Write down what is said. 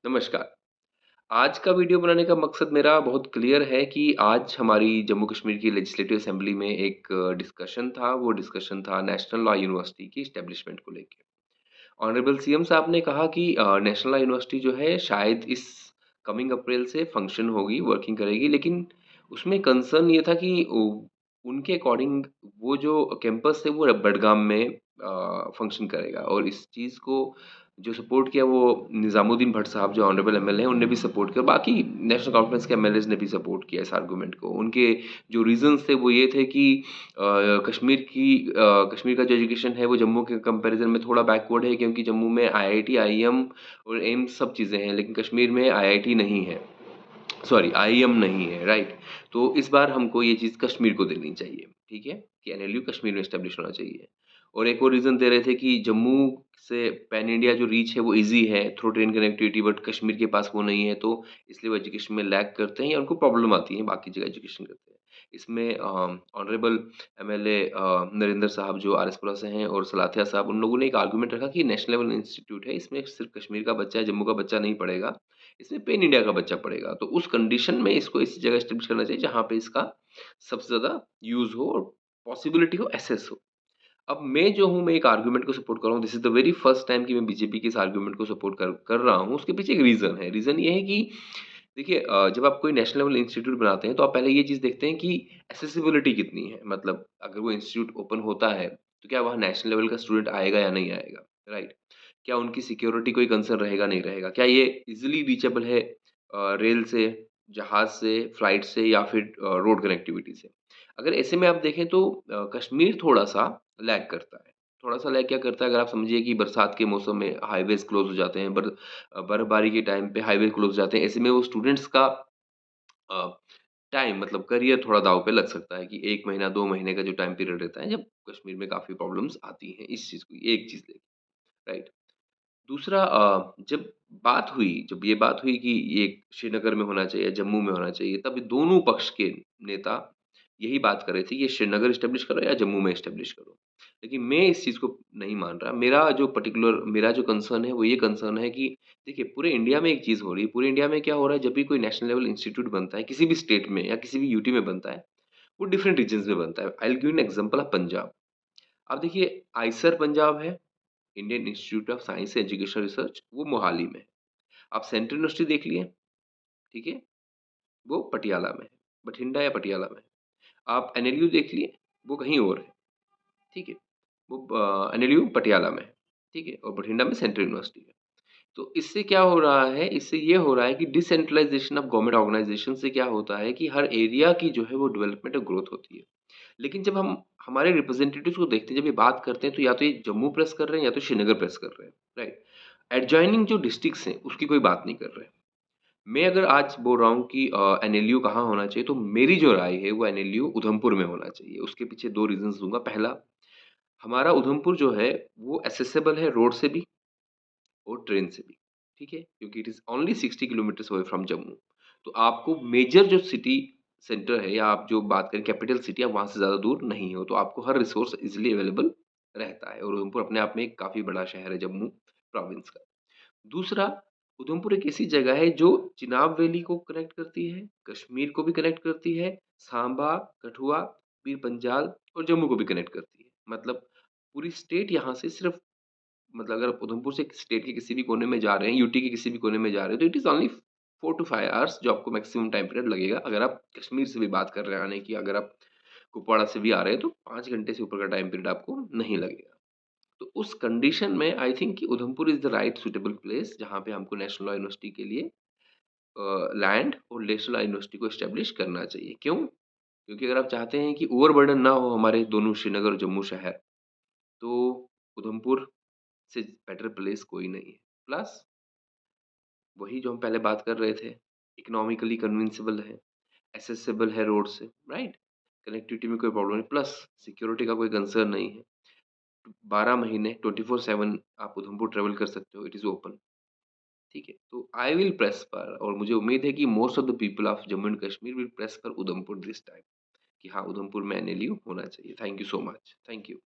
नमस्कार। आज का वीडियो बनाने का मकसद मेरा बहुत क्लियर है कि आज हमारी जम्मू कश्मीर की लेजिस्लेटिव असेंबली में एक डिस्कशन था, वो डिस्कशन था नेशनल लॉ यूनिवर्सिटी की एस्टेब्लिशमेंट को लेके। ऑनरेबल सीएम साहब ने कहा कि नेशनल लॉ यूनिवर्सिटी जो है शायद इस कमिंग अप्रैल से फंक्शन होगी, वर्किंग करेगी, लेकिन उसमें कंसर्न ये था कि उनके अकॉर्डिंग वो जो कैंपस है वो बडगाम में फंक्शन करेगा और इस चीज़ को जो सपोर्ट किया वो निज़ामुद्दीन भट्ट साहब जो ऑनरेबल एमएलए हैं उनने भी सपोर्ट किया, बाकी नेशनल कॉन्फ्रेंस के एमएलएज़ ने भी सपोर्ट किया इस आर्गुमेंट को। उनके जो रीज़न्स थे वो ये थे कि कश्मीर का जो एजुकेशन है वो जम्मू के कंपैरिज़न में थोड़ा बैकवर्ड है क्योंकि जम्मू में आईआईटी, आईएम और एम्स सब चीज़ें हैं, लेकिन कश्मीर में आईआईटी नहीं है, सॉरी आईएम नहीं है, राइट? तो इस बार हमको ये चीज़ कश्मीर को देनी चाहिए, ठीक है? कि एनएलयू कश्मीर में एस्टेब्लिश होना चाहिए। और एक और रीज़न दे रहे थे कि जम्मू से पैन इंडिया जो रीच है वो ईज़ी है through train connectivity, but Kashmir के पास वो नहीं है, तो इसलिए वो एजुकेशन में लैग करते हैं या उनको प्रॉब्लम आती है, बाकी जगह एजुकेशन करते हैं। इसमें ऑनरेबल एमएलए नरेंद्र साहब जो आरएसपुरा से हैं और सलाथिया साहब, उन लोगों ने एक आर्गुमेंट रखा कि नेशनल लेवल इंस्टीट्यूट है, इसमें सिर्फ़ कश्मीर का बच्चा है, जम्मू का बच्चा नहीं पढ़ेगा, इसमें पैन इंडिया का बच्चा पढ़ेगा। तो उस कंडीशन में इसको ऐसी जगह एस्टेब्लिश करना चाहिए जहाँ पे इसका सबसे ज़्यादा यूज़ हो और पॉसिबिलिटी हो, एसेस हो। अब मैं जो हूँ, मैं एक आर्गुमेंट को सपोर्ट कर रहा हूँ, this is the very first time कि मैं बीजेपी के इस आर्गुमेंट को सपोर्ट कर रहा हूँ। उसके पीछे एक रीज़न है। रीज़न ये है कि देखिए जब आप कोई नेशनल लेवल इंस्टीट्यूट बनाते हैं, तो आप पहले ये चीज़ देखते हैं कि एक्सेसिबिलिटी कितनी है। मतलब अगर वो इंस्टीट्यूट ओपन होता है, तो क्या वहाँ नेशनल लेवल का स्टूडेंट आएगा या नहीं आएगा, राइट? क्या उनकी सिक्योरिटी कोई कंसर्न रहेगा, नहीं रहेगा? क्या ये ईज़िली रीचेबल है रेल से, जहाज़ से, फ्लाइट से या फिर रोड कनेक्टिविटी से? अगर ऐसे में आप देखें तो कश्मीर थोड़ा-सा लैग करता है। थोड़ा-सा लैग क्या करता है, अगर आप समझिए कि बरसात के मौसम में हाइवेज़ क्लोज़ हो जाते हैं, बर्फबारी के टाइम पे हाईवे क्लोज़ हो जाते हैं। ऐसे में वो स्टूडेंट्स का अ, टाइम मतलब करियर थोड़ा दाँव पे लग सकता है कि 1 महीना, 2 महीने का जो टाइम पीरियड रहता है, जब कश्मीर में काफ़ी प्रॉब्लम्स आती हैं इस चीज़ को, एक चीज़ लेके, राइट? दूसरा जब ये बात हुई कि ये श्रीनगर में होना चाहिए, जम्मू में होना चाहिए, तब दोनों पक्ष के नेता यही बात कर रहे थे, ये श्रीनगर एस्टेब्लिश करो या जम्मू में एस्टेब्लिश करो। लेकिन मैं इस चीज़ को नहीं मान रहा। मेरा जो कंसर्न है, वो ये कंसर्न है कि देखिए, पूरे इंडिया में एक चीज़ हो रही है। पूरे इंडिया में क्या हो रहा है, जब भी कोई नेशनल लेवल इंस्टीट्यूट बनता है, किसी भी स्टेट में या किसी भी यूटी में बनता है, वो डिफरेंट रीजन्स में बनता है। I will give you an example of Punjab. अब देखिए, आइसर पंजाब है, Indian institute of science and education research, वो मोहाली में है। आप सेंट्रल यूनिवर्सिटी देख लिए, ठीक है? वो पटियाला में है, बठिंडा या पटियाला में है। आप एनएलयू देख लिए, वो कहीं और है, ठीक है? वो एनएलयू पटियाला में है, ठीक है? और बठिंडा में सेंट्रल यूनिवर्सिटी है। तो इससे क्या हो रहा है, इससे ये हो रहा है कि डिसेंट्रलाइज़ेशन ऑफ गवर्नमेंट ऑर्गनाइज़ेशन से क्या होता है कि हर एरिया की जो है वो डेवलपमेंट और ग्रोथ होती है। लेकिन जब हम हमारे रिप्रेजेंटेटिव्स को देखते हैं, जब ये बात करते हैं, तो या तो ये जम्मू प्रेस कर रहे हैं या तो श्रीनगर प्रेस कर रहे हैं, राइट? एडजॉइनिंग जो डिस्ट्रिक्ट्स हैं, उसकी कोई बात नहीं कर रहे हैं। मैं अगर आज बोल रहा हूँ कि एनएलयू कहाँ होना चाहिए, तो मेरी जो राय है वो एनएलयू उधमपुर में होना चाहिए। उसके पीछे 2 रीज़न्स दूँगा। पहला, हमारा उधमपुर जो है वो एक्सेसिबल है रोड से भी और ट्रेन से भी, ठीक है? क्योंकि it is only 60 kilometres away from Jammu. तो आपको मेजर जो सिटी सेंटर है या आप जो बात करें कैपिटल सिटी, आप वहाँ से ज़्यादा दूर नहीं हो, तो आपको हर रिसोर्स ईज़िली अवेलेबल रहता है और उधमपुर अपने आप में एक काफ़ी बड़ा शहर है जम्मू प्रोविंस का। दूसरा, उधमपुर एक ऐसी जगह है जो चिनाब वैली को कनेक्ट करती है, कश्मीर को भी कनेक्ट करती है, सांबा, कठुआ, पीर पंजाल और जम्मू को भी कनेक्ट करती है। मतलब पूरी स्टेट यहाँ से सिर्फ़, मतलब अगर आप उधमपुर से स्टेट के किसी भी कोने में जा रहे हैं, यूटी के किसी भी कोने में जा रहे हैं, तो it is only 4 to 5 hours जो आपको मैक्सिमम टाइम पीरियड लगेगा। अगर आप कश्मीर से भी बात कर रहे हैं आने की, अगर आप कुपवाड़ा से भी आ रहे हैं, तो 5 घंटे से ऊपर का टाइम पीरियड आपको नहीं लगेगा। तो उस कंडीशन में आई थिंक कि Udhampur is the right suitable place जहाँ पे हमको नेशनल लॉ यूनिवर्सिटी के लिए लैंड और नेशनल लॉ यूनिवर्सिटी को एस्टेब्लिश करना चाहिए। क्यों? क्योंकि अगर आप चाहते हैं कि ओवरबर्डन ना हो हमारे दोनों श्रीनगर और जम्मू शहर, तो उधमपुर से बेटर प्लेस कोई नहीं है। प्लस वही जो हम पहले बात कर रहे थे, इकोनॉमिकली कन्विंसिबल है, एक्सेसिबल है रोड से, राइट? कनेक्टिविटी में कोई प्रॉब्लम नहीं, प्लस सिक्योरिटी का कोई कंसर्न नहीं है। 12 महीने 24/7 आप उधमपुर ट्रैवल कर सकते हो, इट इज़ ओपन, ठीक है? तो आई विल प्रेस फॉर, और मुझे उम्मीद है कि most of the people of Jammu and Kashmir will press for Udhampur this time, कि हाँ, उधमपुर में एनएलयू होना चाहिए। Thank you so much. Thank you.